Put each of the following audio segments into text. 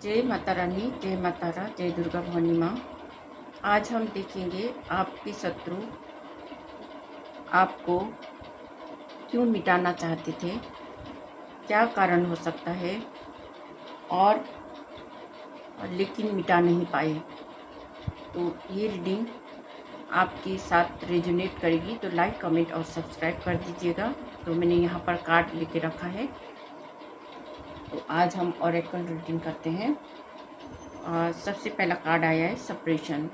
जय माता रानी, जय माता रा, जय दुर्गा भवानी माँ। आज हम देखेंगे आपके शत्रु आपको क्यों मिटाना चाहते थे, क्या कारण हो सकता है और लेकिन मिटा नहीं पाए। तो ये रीडिंग आपके साथ रेजोनेट करेगी तो लाइक, कमेंट और सब्सक्राइब कर दीजिएगा। तो मैंने यहाँ पर कार्ड लेके रखा है। तो आज हम ऑरेकल रीडिंग करते हैं। सबसे पहला कार्ड आया है सेपरेशन।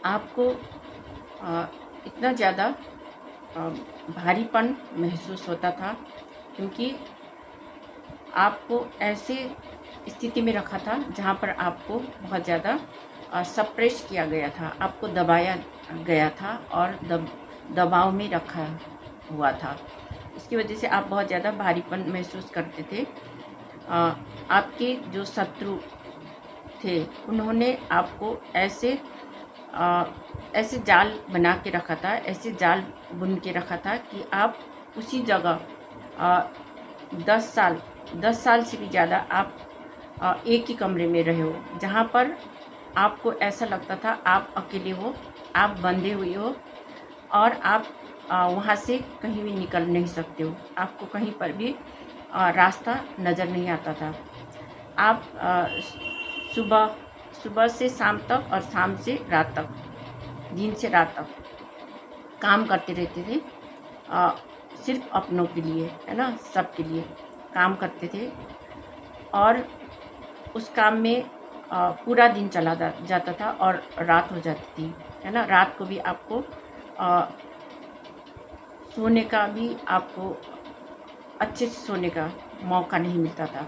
आपको इतना ज़्यादा भारीपन महसूस होता था क्योंकि आपको ऐसे स्थिति में रखा था जहाँ पर आपको बहुत ज़्यादा सप्रेस किया गया था, आपको दबाया गया था और दबाव में रखा हुआ था। इसकी वजह से आप बहुत ज़्यादा भारीपन महसूस करते थे। आपके जो शत्रु थे उन्होंने आपको ऐसे जाल बना के रखा था, ऐसे जाल बुन के रखा था कि आप उसी जगह 10 साल से भी ज़्यादा आप एक ही कमरे में रहे हो, जहाँ पर आपको ऐसा लगता था आप अकेले हो, आप बंधे हुए हो और आप वहाँ से कहीं भी निकल नहीं सकते हो। आपको कहीं पर भी रास्ता नज़र नहीं आता था। आप सुबह से शाम तक और शाम से रात तक, दिन से रात तक काम करते रहते थे। सिर्फ अपनों के लिए, है ना, सबके लिए काम करते थे और उस काम में पूरा दिन चला जाता था और रात हो जाती थी, है ना। रात को भी आपको सोने का भी आपको अच्छे से सोने का मौका नहीं मिलता था।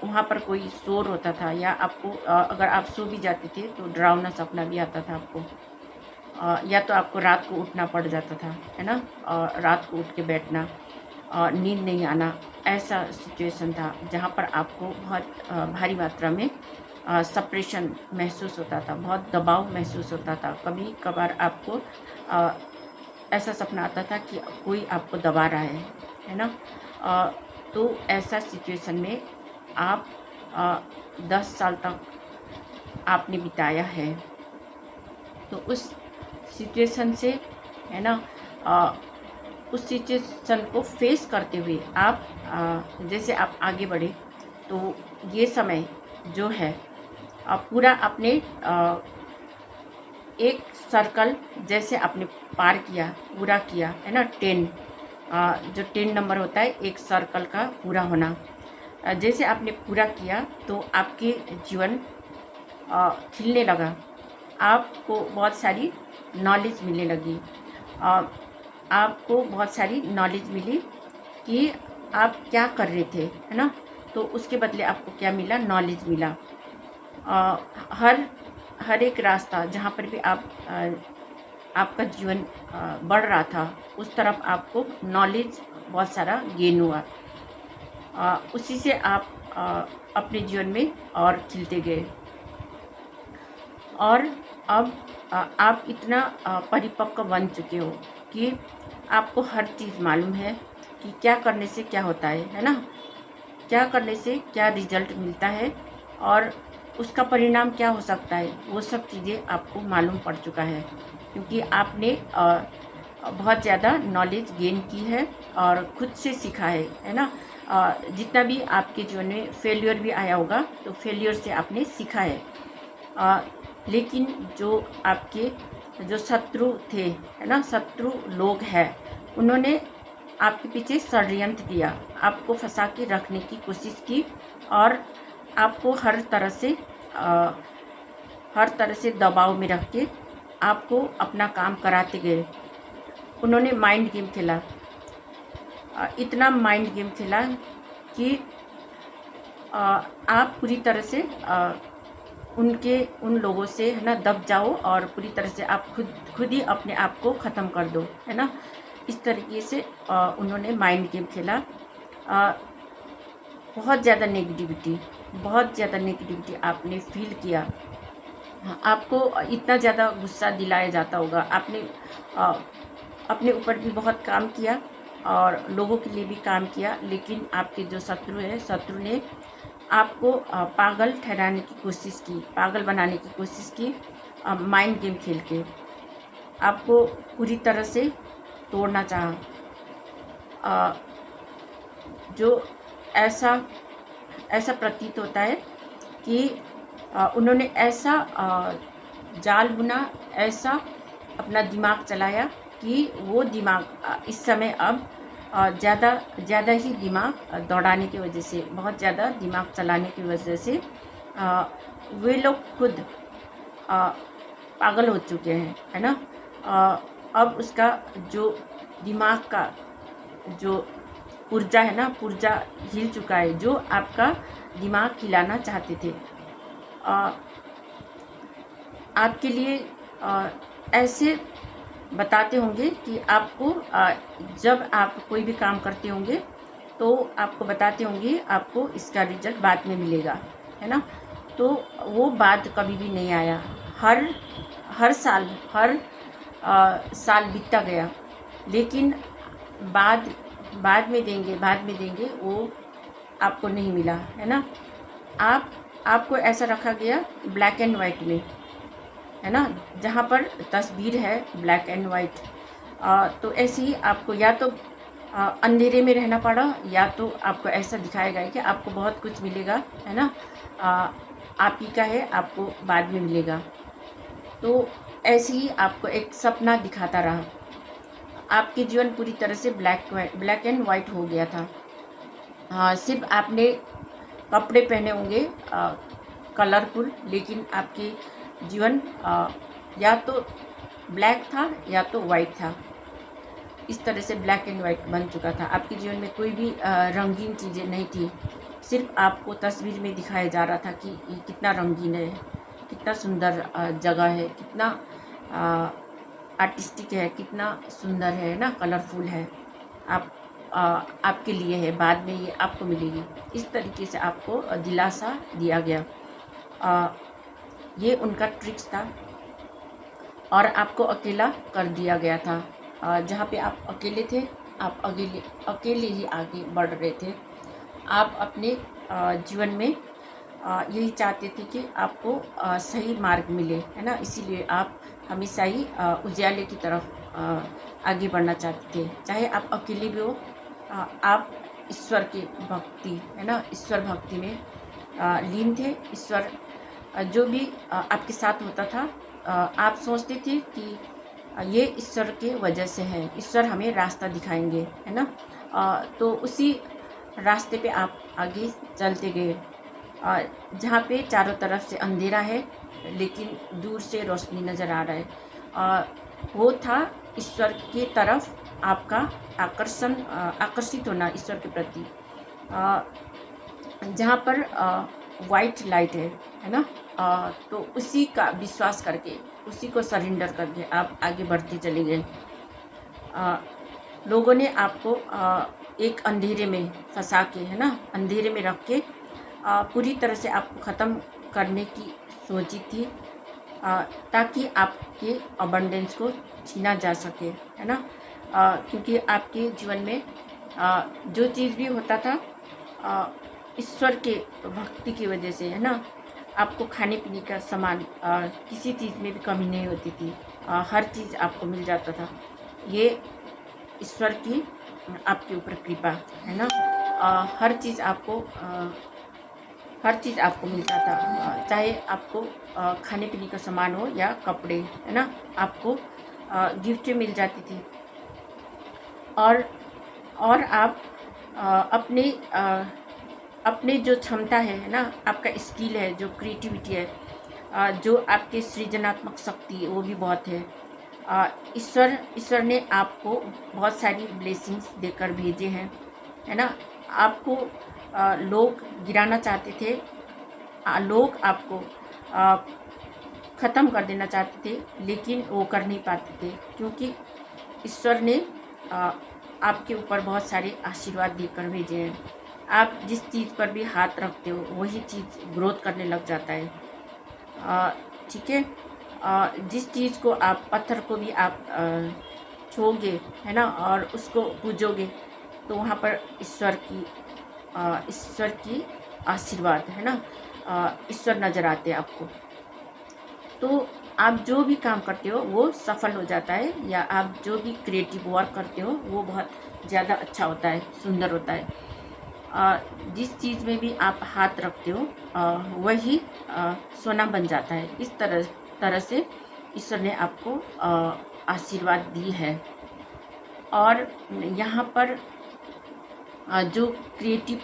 वहाँ पर कोई शोर होता था या आपको अगर आप सो भी जाते थे तो डरावना सपना भी आता था आपको, या तो आपको रात को उठना पड़ जाता था, है ना। रात को उठ के बैठना, नींद नहीं आना, ऐसा सिचुएशन था जहाँ पर आपको बहुत भारी मात्रा में सप्रेशन महसूस होता था, बहुत दबाव महसूस होता था। कभी कभार आपको ऐसा सपना आता था कि कोई आपको दबा रहा है ना। तो ऐसा सिचुएशन में आप 10 साल तक आपने बिताया है। तो उस सिचुएशन से, है ना, उस सिचुएशन को फेस करते हुए आप जैसे आप आगे बढ़े तो ये समय जो है पूरा अपने एक सर्कल जैसे आपने पार किया, पूरा किया, है ना। 10 जो 10 नंबर होता है एक सर्कल का पूरा होना, जैसे आपने पूरा किया तो आपके जीवन खिलने लगा। आपको बहुत सारी नॉलेज मिलने लगी। आपको बहुत सारी नॉलेज मिली कि आप क्या कर रहे थे, है ना। तो उसके बदले आपको क्या मिला, नॉलेज मिला। हर एक रास्ता जहाँ पर भी आपका जीवन बढ़ रहा था उस तरफ आपको नॉलेज बहुत सारा गेन हुआ। उसी से आप अपने जीवन में और खिलते गए और अब आप इतना परिपक्व बन चुके हो कि आपको हर चीज़ मालूम है कि क्या करने से क्या होता है ना। क्या करने से क्या रिजल्ट मिलता है और उसका परिणाम क्या हो सकता है, वो सब चीज़ें आपको मालूम पड़ चुका है क्योंकि आपने बहुत ज़्यादा नॉलेज गेन की है और खुद से सीखा है ना। जितना भी आपके जीवन में फेलियर भी आया होगा तो फेलियर से आपने सीखा है। लेकिन जो आपके जो शत्रु थे, है ना, शत्रु लोग हैं, उन्होंने आपके पीछे षड्यंत्र किया, आपको फंसा के रखने की कोशिश की और आपको हर तरह से दबाव में रख के आपको अपना काम कराते गए। उन्होंने माइंड गेम खेला, इतना माइंड गेम खेला कि आप पूरी तरह से उन लोगों से, है ना, दब जाओ और पूरी तरह से आप खुद ही अपने आप को ख़त्म कर दो, है ना। इस तरीके से उन्होंने माइंड गेम खेला। बहुत ज़्यादा नेगेटिविटी आपने फील किया। आपको इतना ज़्यादा गुस्सा दिलाया जाता होगा। आपने अपने ऊपर भी बहुत काम किया और लोगों के लिए भी काम किया, लेकिन आपके जो शत्रु है, शत्रु ने आपको पागल ठहराने की कोशिश की, पागल बनाने की कोशिश की, माइंड गेम खेल के आपको पूरी तरह से तोड़ना चाहा। जो ऐसा ऐसा प्रतीत होता है कि उन्होंने ऐसा जाल बुना, ऐसा अपना दिमाग चलाया कि वो दिमाग इस समय अब ज़्यादा ही दिमाग दौड़ाने की वजह से, बहुत ज़्यादा दिमाग चलाने की वजह से वे लोग खुद अ, पागल हो चुके हैं, है ना। अब उसका जो दिमाग का जो पुर्जा है ना, पुर्जा हिल चुका है, जो आपका दिमाग हिलाना चाहते थे। अ, आपके लिए ऐसे बताते होंगे कि आपको जब आप कोई भी काम करते होंगे तो आपको बताते होंगे आपको इसका रिजल्ट बाद में मिलेगा, है ना। तो वो बाद कभी भी नहीं आया। हर हर साल साल बीतता गया, लेकिन बाद बाद में देंगे वो आपको नहीं मिला, है ना। आपको ऐसा रखा गया ब्लैक एंड वाइट में, है ना, जहाँ पर तस्वीर है ब्लैक एंड वाइट। तो ऐसे ही आपको या तो अंधेरे में रहना पड़ा, या तो आपको ऐसा दिखाया गया कि आपको बहुत कुछ मिलेगा, है ना, आप ही का है, आपको बाद में मिलेगा। तो ऐसे ही आपको एक सपना दिखाता रहा। आपके जीवन पूरी तरह से ब्लैक एंड वाइट हो गया था। सिर्फ आपने कपड़े पहने होंगे कलरफुल, लेकिन आपके जीवन या तो ब्लैक था या तो वाइट था। इस तरह से ब्लैक एंड वाइट बन चुका था। आपके जीवन में कोई भी रंगीन चीज़ें नहीं थी। सिर्फ आपको तस्वीर में दिखाया जा रहा था कि ये कितना रंगीन है, कितना सुंदर जगह है, कितना आर्टिस्टिक है, कितना सुंदर है ना, कलरफुल है। आप आपके लिए है, बाद में ये आपको मिलेगी। इस तरीके से आपको दिलासा दिया गया। ये उनका ट्रिक्स था और आपको अकेला कर दिया गया था। जहाँ पे आप अकेले थे, आप अकेले ही आगे बढ़ रहे थे। आप अपने जीवन में यही चाहते थे कि आपको सही मार्ग मिले, है ना। इसीलिए आप हमेशा ही उजाले की तरफ आगे बढ़ना चाहते थे। चाहे आप अकेले भी हो, आप ईश्वर की भक्ति, है ना, ईश्वर भक्ति में लीन थे। ईश्वर जो भी आपके साथ होता था, आप सोचते थे कि ये ईश्वर के वजह से है, ईश्वर हमें रास्ता दिखाएंगे, है ना। तो उसी रास्ते पे आप आगे चलते गए, जहाँ पे चारों तरफ से अंधेरा है, लेकिन दूर से रोशनी नज़र आ रहा है। वो था ईश्वर की तरफ आपका आकर्षित होना ईश्वर के प्रति, जहाँ पर वाइट लाइट है ना। तो उसी का विश्वास करके, उसी को सरेंडर करके आप आगे बढ़ते चले गए। लोगों ने आपको एक अंधेरे में फंसा के, है ना, अंधेरे में रख के पूरी तरह से आपको ख़त्म करने की सोची थी, ताकि आपके अबंडेंस को छीना जा सके, है ना। क्योंकि आपके जीवन में जो चीज़ भी होता था ईश्वर के भक्ति की वजह से, है ना। आपको खाने पीने का सामान, किसी चीज़ में भी कमी नहीं होती थी। हर चीज़ आपको मिल जाता था। ये ईश्वर की आपके ऊपर कृपा, है ना। हर चीज़ आपको मिलता था, चाहे आपको खाने पीने का सामान हो या कपड़े, है ना, आपको गिफ्ट मिल जाती थी। और आप अपने जो क्षमता है ना, आपका स्किल है, जो क्रिएटिविटी है, जो आपके सृजनात्मक शक्ति है, वो भी बहुत है। ईश्वर ने आपको बहुत सारी ब्लेसिंग्स देकर भेजे हैं, है ना। आपको लोग गिराना चाहते थे, लोग आपको ख़त्म कर देना चाहते थे, लेकिन वो कर नहीं पाते थे, क्योंकि ईश्वर ने आपके ऊपर बहुत सारे आशीर्वाद देकर भेजे हैं। आप जिस चीज़ पर भी हाथ रखते हो, वही चीज़ ग्रोथ करने लग जाता है, ठीक है। जिस चीज़ को आप, पत्थर को भी आप छूओगे, है ना, और उसको पूजोगे, तो वहाँ पर ईश्वर की आशीर्वाद, है ना, ईश्वर नज़र आते हैं आपको। तो आप जो भी काम करते हो वो सफल हो जाता है, या आप जो भी क्रिएटिव वर्क करते हो वो बहुत ज़्यादा अच्छा होता है, सुंदर होता है। जिस चीज़ में भी आप हाथ रखते हो वही सोना बन जाता है। इस तरह से ईश्वर ने आपको आशीर्वाद दी है। और यहाँ पर जो क्रिएटिव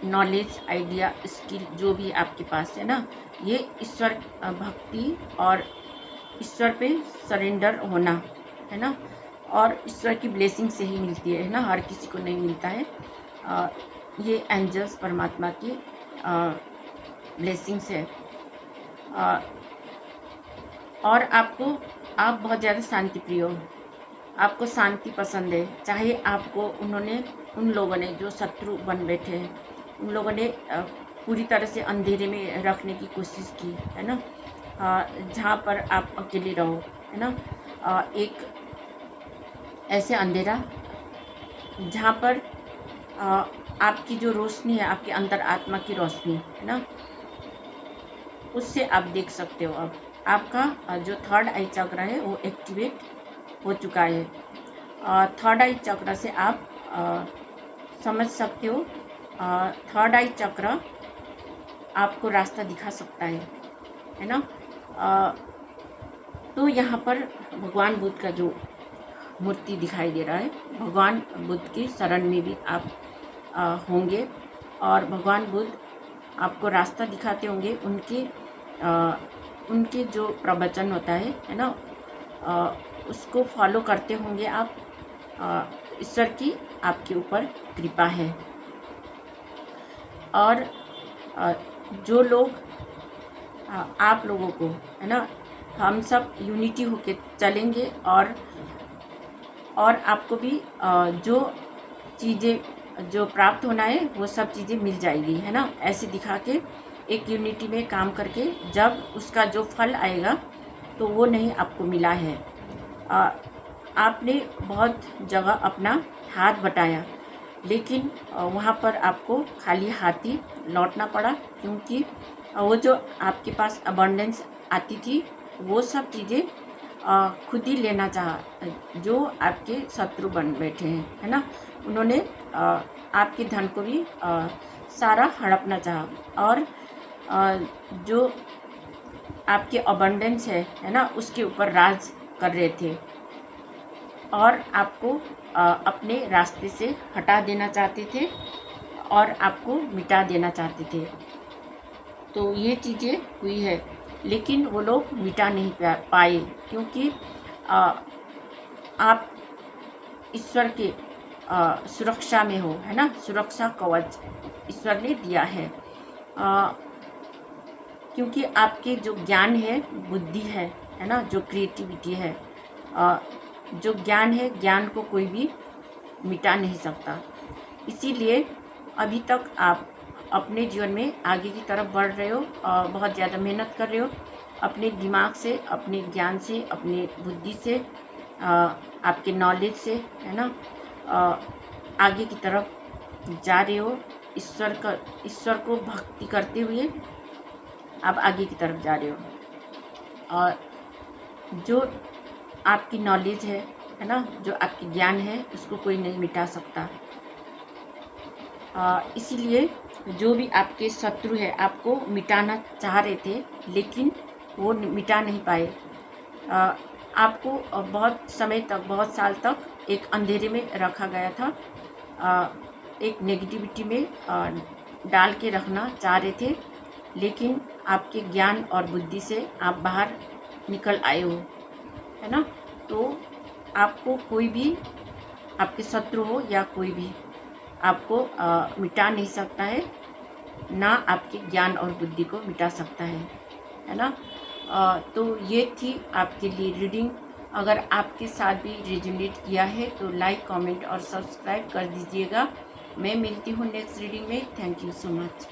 नॉलेज, आइडिया, स्किल जो भी आपके पास है ना, ये ईश्वर भक्ति और ईश्वर पे सरेंडर होना, है ना, और ईश्वर की ब्लेसिंग से ही मिलती है ना, हर किसी को नहीं मिलता है। ये एंजल्स, परमात्मा की ब्लेसिंग्स है। और आप बहुत ज़्यादा शांति प्रिय हो, आपको शांति पसंद है। चाहे आपको उन लोगों ने जो शत्रु बन बैठे हैं, उन लोगों ने पूरी तरह से अंधेरे में रखने की कोशिश की, है ना, जहाँ पर आप अकेले रहो, है ना, एक ऐसे अंधेरा जहाँ पर आपकी जो रोशनी है, आपके अंदर आत्मा की रोशनी, है ना, उससे आप देख सकते हो। अब आपका जो थर्ड आई चक्र है वो एक्टिवेट हो चुका है। थर्ड आई चक्र से आप समझ सकते हो। थर्ड आई चक्र आपको रास्ता दिखा सकता है ना। तो यहाँ पर भगवान बुद्ध का जो मूर्ति दिखाई दे रहा है, भगवान बुद्ध की शरण में भी आप होंगे, और भगवान बुद्ध आपको रास्ता दिखाते होंगे। उनके जो प्रवचन होता है ना, उसको फॉलो करते होंगे आप। ईश्वर की आपके ऊपर कृपा है। और जो लोग आप लोगों को, है ना, हम सब यूनिटी होके चलेंगे, और आपको भी जो चीज़ें जो प्राप्त होना है वो सब चीज़ें मिल जाएगी, है ना। ऐसे दिखा के एक यूनिटी में काम करके जब उसका जो फल आएगा तो वो नहीं आपको मिला है। आपने बहुत जगह अपना हाथ बटाया, लेकिन वहाँ पर आपको खाली हाथ ही लौटना पड़ा, क्योंकि वो जो आपके पास अबंडेंस आती थी वो सब चीज़ें खुद ही लेना चाहा, जो आपके शत्रु बन बैठे हैं, है ना। उन्होंने आपके धन को भी सारा हड़पना चाहा, और जो आपके अबंडेंस है ना, उसके ऊपर राज कर रहे थे, और आपको अपने रास्ते से हटा देना चाहते थे, और आपको मिटा देना चाहते थे। तो ये चीज़ें हुई है, लेकिन वो लोग मिटा नहीं पाए, क्योंकि आप ईश्वर के सुरक्षा में हो, है ना। सुरक्षा कवच ईश्वर ने दिया है, क्योंकि आपके जो ज्ञान है, बुद्धि है ना, जो क्रिएटिविटी है, जो ज्ञान है, ज्ञान को कोई भी मिटा नहीं सकता। इसीलिए अभी तक आप अपने जीवन में आगे की तरफ बढ़ रहे हो, बहुत ज़्यादा मेहनत कर रहे हो, अपने दिमाग से, अपने ज्ञान से, अपने बुद्धि से, आपके नॉलेज से, है ना, आगे की तरफ जा रहे हो। ईश्वर को भक्ति करते हुए आप आगे की तरफ जा रहे हो। और जो आपकी नॉलेज है ना, जो आपकी ज्ञान है, उसको कोई नहीं मिटा सकता। इसीलिए जो भी आपके शत्रु है आपको मिटाना चाह रहे थे, लेकिन वो मिटा नहीं पाए। आपको बहुत समय तक, बहुत साल तक एक अंधेरे में रखा गया था, एक नेगेटिविटी में डाल के रखना चाह रहे थे, लेकिन आपके ज्ञान और बुद्धि से आप बाहर निकल आए हो, है ना। तो आपको कोई भी, आपके शत्रु हो या कोई भी, आपको मिटा नहीं सकता है, ना आपके ज्ञान और बुद्धि को मिटा सकता है ना। तो ये थी आपके लिए रीडिंग। अगर आपके साथ भी रेजोनेट किया है तो लाइक, कमेंट और सब्सक्राइब कर दीजिएगा। मैं मिलती हूँ नेक्स्ट रीडिंग में। Thank you so much.